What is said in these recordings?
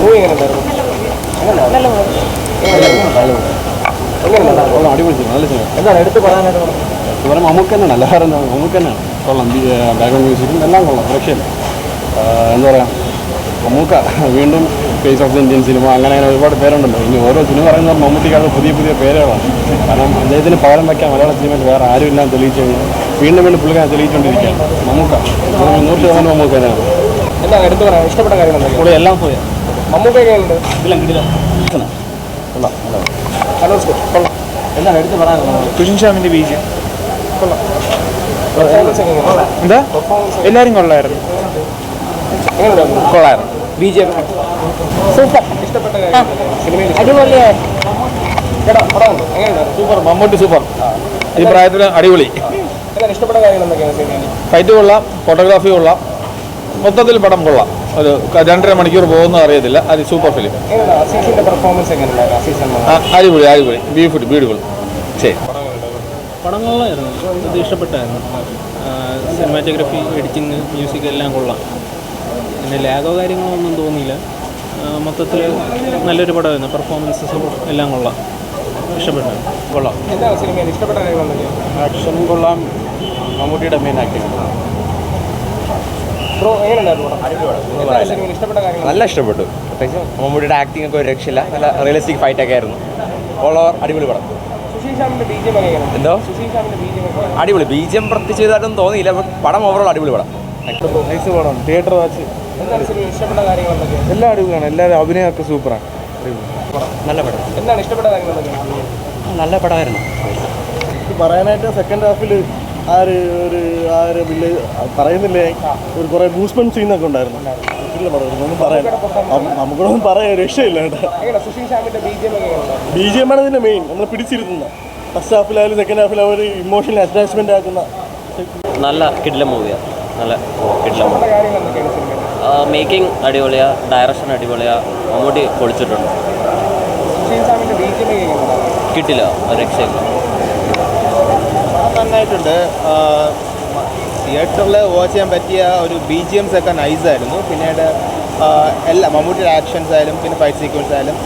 Movie എങ്ങനെയുണ്ടായിരുന്നു? അടിപൊളി നല്ല സിനിമ. എന്താണ് എടുത്ത് പറയാനായിട്ട്? ഇവിടെ മമ്മൂക്ക തന്നെയാണ്, എല്ലാവരും മമ്മൂക്ക തന്നെയാണ്. കൊള്ളാം, ബാക്ക്ഗ്രൗണ്ട് മ്യൂസിക്കും എല്ലാം കൊള്ളാം. രക്ഷയില്ല. എന്താ പറയുക, മമ്മൂക്ക വീണ്ടും face of the Indian cinema അങ്ങനെ ഒരുപാട് പേരുണ്ടല്ലോ. ഇനി ഓരോ സിനിമ പറയുന്നത് മമ്മൂട്ടിക്കാരുടെ പുതിയ പുതിയ പേരുകളാണ്. കാരണം അദ്ദേഹത്തിന് പകരം വയ്ക്കാൻ മലയാള സിനിമയിൽ വേറെ ആരും ഇല്ലാന്ന് തെളിയിച്ചു കഴിഞ്ഞാൽ വീണ്ടും വീണ്ടും പുള്ളിക്കാരെ തെളിയിച്ചുകൊണ്ടിരിക്കുകയാണ്. മമ്മൂക്ക 100% മമ്മൂക്ക തന്നെയാണ്. എന്താണ് എടുത്ത് പറയാം? ഇഷ്ടപ്പെട്ട കാര്യങ്ങൾ പുള്ളി എല്ലാം പോയാൽ മമ്മൂക്ക എങ്ങനെയുണ്ട്? എന്താണ് എടുത്ത് പറയാനുള്ളത്? സുഷിൻ ഷ്യാമിൻ്റെ ബീജം കൊള്ളാം. എന്താ എല്ലാവരും കൊള്ളായിരുന്നു. കൊള്ളായിരുന്നു. BGM super. ഇഷ്ടപ്പെട്ട കാര്യം സിനിമയിൽ അടിപൊളിയായിരുന്നു. സൂപ്പർ. മമ്മൂട്ടി സൂപ്പർ. ഈ പ്രായത്തിൽ അടിപൊളി. ഇഷ്ടപ്പെട്ട കാര്യങ്ങൾ എന്തൊക്കെയാണ് സിനിമയിൽ? ഫൈറ്റ് കൊള്ളാം, ഫോട്ടോഗ്രാഫി കൊള്ളാം, മൊത്തത്തിൽ പടം കൊള്ളാം. ഒരു 2.5 മണിക്കൂർ പോകുന്നത് അറിയത്തില്ല. അത് സൂപ്പർ ഫിലിം. അസീസിന്റെ പെർഫോമൻസ് എങ്ങനെയുണ്ടായിരുന്നു? അടിപൊളി അടിപൊളി, ബ്യൂട്ടിഫുൾ. ശരി, പടം കൊള്ളായിരുന്നു. ഇത് ഇഷ്ടപ്പെട്ടായിരുന്നു. സിനിമാറ്റോഗ്രഫി, എഡിറ്റിങ്, മ്യൂസിക് എല്ലാം കൊള്ളാം. പിന്നെ ലാഗോ കാര്യങ്ങളോ ഒന്നും തോന്നിയില്ല. മൊത്തത്തിൽ നല്ലൊരു പടമായിരുന്നു. പെർഫോമൻസസും എല്ലാം കൊള്ളാം. ഇഷ്ടപ്പെട്ടു. കൊള്ളാം. എന്താണ് സിനിമയിൽ ഇഷ്ടപ്പെട്ട കാര്യങ്ങൾ എന്തൊക്കെയാണ്? ആക്ഷനും കൊള്ളാം, മമ്മൂട്ടിയുടെ മെയിൻ ആക്ടിങ്. ബ്രോ എങ്ങനെയുണ്ടായിരുന്നു? സിനിമയിൽ ഇഷ്ടപ്പെട്ട കാര്യങ്ങൾ? നല്ല ഇഷ്ടപ്പെട്ടു. പ്രത്യേകിച്ച് മമ്മൂട്ടിയുടെ ആക്ടിംഗ് ഒക്കെ ഒരു രക്ഷയില്ല. നല്ല റിയലിസ്റ്റിക് ഫൈറ്റ് ഒക്കെ ആയിരുന്നു. ഓൾ ഓവർ അടിപൊളി പടം. സുശീൽ ശ്യാമിന്റെ BGM എങ്ങനെയാണ്? എന്തോ സുശീൽ ശ്യാമിന്റെ BGM അടിപൊളി. BGM പ്രത്യേകിച്ച് ചെയ്തായിട്ടൊന്നും തോന്നിയില്ല. പടം ഓവറോൾ അടിപൊളി പടം. നൈസ് പടം. തിയേറ്റർ വാച്ച് എന്താണ് സിനിമയിൽ ഇഷ്ടപ്പെട്ട കാര്യങ്ങൾ എന്തൊക്കെയാണ്? എല്ലാം അടിപൊളിയാണ്. എല്ലാവരും അഭിനയമൊക്കെ സൂപ്പറാണ്. നല്ല പടം. എന്താണ് ഇഷ്ടപ്പെട്ട കാര്യങ്ങൾ എന്തൊക്കെയാണ്? നല്ല പടമായിരുന്നു. പറയാനായിട്ട് സെക്കൻഡ് ഹാഫിൽ പറയുന്നില്ലേ, ഒരു കുറേ ഗൂസ്പൺ സീനൊക്കെ ഉണ്ടായിരുന്നു. ഒന്നും പറയാൻ നമുക്കൊന്നും പറയാൻ രക്ഷയില്ല കേട്ടോ. സുശീൽ ശ്യാമിന്റെ BGM എങ്ങനെയാണ്? BGM ആണ് ഇതിൻ്റെ മെയിൻ. നമ്മൾ പിടിച്ചിരുത്തുന്ന ഫസ്റ്റ് ഹാഫിലായാലും സെക്കൻഡ് ഹാഫിലായാലും ഒരു ഇമോഷണൽ അറ്റാച്ച്മെന്റ് ആക്കുന്ന നല്ല കിടിലം മൂവിയാണ്. നല്ല കിടിലം മൂവി. കാര്യങ്ങൾ എന്തൊക്കെയാണ് സിനിമയിൽ? മേക്കിംഗ് അടിപൊളിയാ, ഡയറക്ഷൻ അടിപൊളിയാ, മമ്മൂട്ടി പൊളിച്ചിട്ടുണ്ട്. സുശീൽ ശ്യാമിന്റെ BGM എങ്ങനെയാണ്? കിട്ടില്ല, രക്ഷയില്ല. നന്നായിട്ടുണ്ട്. തിയേറ്ററിൽ വാച്ച് ചെയ്യാൻ പറ്റിയ ഒരു BGMs ഒക്കെ നൈസായിരുന്നു. പിന്നീട് എല്ലാം മമ്മൂട്ടിയുടെ ആക്ഷൻസ് ആയാലും പിന്നെ ഫൈറ്റ് സീക്വൻസ് ആയാലും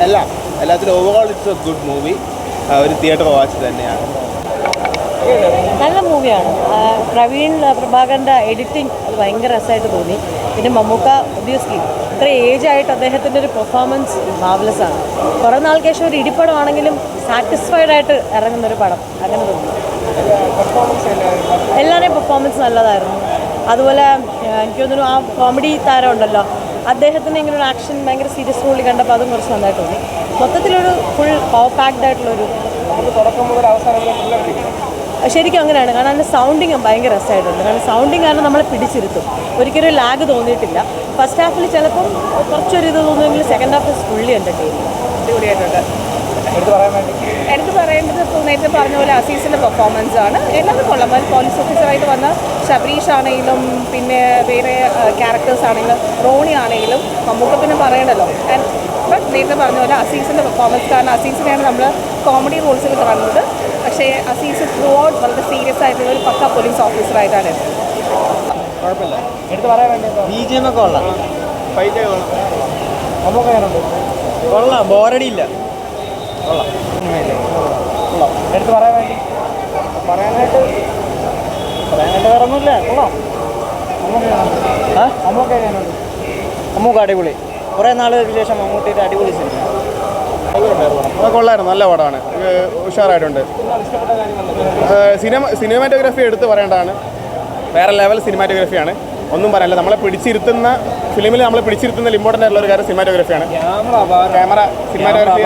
എല്ലാത്തിലും overall it's A good movie. ഒരു തിയേറ്റർ വാച്ച് തന്നെയാണ്. നല്ല മൂവിയാണ്. പ്രവീൺ പ്രഭാകറിൻ്റെ എഡിറ്റിംഗ് അത് ഭയങ്കര രസമായിട്ട് തോന്നി. പിന്നെ മമ്മൂക്ക ഒബ്വിയസ്ലി ഇത്ര ഏജായിട്ട് അദ്ദേഹത്തിൻ്റെ ഒരു പെർഫോമൻസ് മാർവലസ് ആണ്. കുറേ നാൾക്ക് ശേഷം ഒരു ഇടിപ്പടമാണെങ്കിലും സാറ്റിസ്ഫൈഡ് ആയിട്ട് ഇറങ്ങുന്നൊരു പടം അങ്ങനെ തോന്നി. എല്ലാവരുടെയും പെർഫോമൻസ് നല്ലതായിരുന്നു. അതുപോലെ എനിക്ക് തോന്നുന്നു ആ കോമഡി താരം ഉണ്ടല്ലോ, അദ്ദേഹത്തിന് ഇങ്ങനെ ഒരു ആക്ഷൻ ഭയങ്കര സീരിയസ് റോളിൽ കണ്ടപ്പോൾ അതും കുറച്ച് നന്നായിട്ട് തോന്നി. മൊത്തത്തിലൊരു ഫുൾ പവർ പാക്ഡ് ആയിട്ടുള്ളൊരു തുടക്കം മുതൽ അവസാനം ശരിക്കും അങ്ങനെയാണ്. കാരണം അതിൻ്റെ സൗണ്ടിങ് ഭയങ്കര രസമായിട്ടുണ്ട്. കാരണം സൗണ്ടിങ് കാരണം നമ്മളെ പിടിച്ചിരുത്തും. ഒരിക്കലും ലാഗ് തോന്നിയിട്ടില്ല. ഫസ്റ്റ് ഹാഫിൽ ചിലപ്പം കുറച്ചൊരു ഇത് തോന്നുമെങ്കിൽ സെക്കൻഡ് ഹാഫ് ഫുള്ളി എൻ്റർടൈനിങ് അടിപൊളിയായിട്ടുണ്ട്. എടുത്ത് പറയേണ്ടത് നേരത്തെ പറഞ്ഞ പോലെ അസീസിൻ്റെ പെർഫോമൻസ് ആണ്. എല്ലാവരും കൊള്ളാം. അത് പോലീസ് ഓഫീസറായിട്ട് വന്ന ശബരീഷ് ആണെങ്കിലും പിന്നെ വേറെ ക്യാരക്ടേഴ്സ് ആണെങ്കിലും റോണി ആണെങ്കിലും മമ്മൂക്ക പിന്നെ പറയണ്ടല്ലോ. ബട്ട് നേരത്തെ പറഞ്ഞ പോലെ അസീസിൻ്റെ പെർഫോമൻസ്, കാരണം അസീസിനെയാണ് നമ്മൾ കോമഡി റോൾസിൽ കാണുന്നത്. പക്ഷേ അസീസ് ത്രൂ ഔട്ട് വളരെ സീരിയസ് ആയിട്ടുള്ള ഒരു പക്ക പോലീസ് ഓഫീസറായിട്ടാണ് കുഴപ്പമില്ല. എടുത്ത് പറയാൻ വേണ്ടി BGM ഒക്കെ കൊള്ളാം. ഫൈറ്റ് കൊള്ളാം. മമ്മൂക്ക എങ്ങനെയുണ്ട്? കൊള്ളാം, ബോറടിയില്ല. കൊള്ളാം. എടുത്ത് പറയാൻ വേണ്ടി പറയാനായിട്ട് വേറെ ഒന്നുമില്ല. കൊള്ളാം. മമ്മൂക്ക എങ്ങനെയുണ്ട്? മമ്മൂക്ക അടിപൊളി. കുറേ നാളുകൾക്ക് ശേഷം മമ്മൂട്ടിയുടെ അടിപൊളി സിനിമ. കൊള്ളായിരുന്നു. നല്ല പടമാണ്. ഉഷാറായിട്ടുണ്ട്. സിനിമാറ്റോഗ്രാഫി എടുത്ത് പറയേണ്ടതാണ്. വേറെ ലെവൽ സിനിമാറ്റോഗ്രാഫിയാണ്. ഒന്നും പറയാനില്ല. നമ്മളെ പിടിച്ചിരുത്തുന്ന ഫിലിമിൽ നമ്മളെ പിടിച്ചിരുത്തുന്ന ഇമ്പോർട്ടൻ്റ് ആയിട്ടുള്ള ഒരു കാര്യം സിനിമാറ്റോഗ്രാഫിയാണ്. Camera cinematography.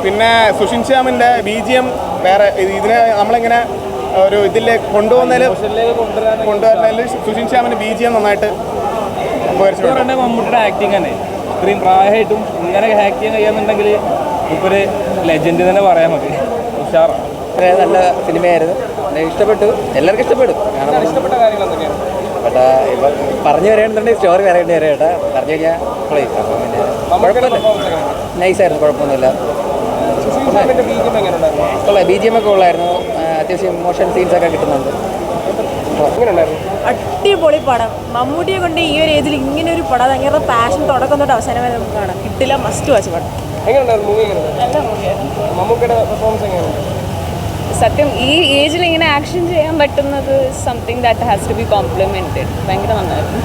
പിന്നെ സുഷിൻ ശ്യാമിൻ്റെ BGM വേറെ. ഇതിനെ നമ്മളിങ്ങനെ ഒരു ഇതിൽ കൊണ്ടുവരുന്നതിൽ സുഷിൻ ശ്യാമിൻ്റെ BGM നന്നായിട്ട് ഉപകരിച്ചിട്ടുണ്ട്. മമ്മൂട്ടിയുടെ ആക്ടിങ് തന്നെ ഇത്രയും പ്രായമായിട്ടും ഇങ്ങനെ ഹാക്ക് ചെയ്യാൻ കഴിയാന്നുണ്ടെങ്കിൽ ഇപ്പൊരു ലെജൻഡ് തന്നെ പറയാൻ മതി. ഉഷാറാണ്. നല്ല സിനിമയായിരുന്നു. ഇഷ്ടപ്പെട്ടു. എല്ലാവർക്കും ഇഷ്ടപ്പെടും. കാരണം ഇഷ്ടപ്പെട്ട കാര്യങ്ങൾ എന്തൊക്കെയാണ്? ബട്ട് ഇപ്പം പറഞ്ഞു വരേണ്ടതുണ്ടെങ്കിൽ സ്റ്റോറി പറയേണ്ടി വരും കേട്ടോ. പറഞ്ഞു കഴിഞ്ഞാൽ പ്ലീസ്. അപ്പം പിന്നെ കുഴപ്പമില്ല, നൈസായിരുന്നു. കുഴപ്പമൊന്നുമില്ല. കൊള്ളാം. BGM ഒക്കെ ഉള്ളായിരുന്നു. അത്യാവശ്യം ഇമോഷൻ സീൻസൊക്കെ കിട്ടുന്നുണ്ട്. അടിപൊളി പടം. മമ്മൂട്ടിയെ കൊണ്ട് ഈ ഒരു ഏജിൽ ഇങ്ങനെ ഒരു പടം ഭയങ്കര പാഷൻ തുടക്കം തൊട്ട് അവസാനം വരെ നമുക്ക് കാണാം. കിട്ടില്ല, മസ്റ്റ് വാച്ച് പടം. നല്ല മൂവിയായിരുന്നു. മമ്മൂക്കയുടെ പെർഫോമൻസ് എങ്ങനെയാണ്? സത്യം ഈ ഏജിൽ ഇങ്ങനെ ആക്ഷൻ ചെയ്യാൻ പറ്റുന്നത് something that has to be complimented. ഭയങ്കര നന്നായിരുന്നു.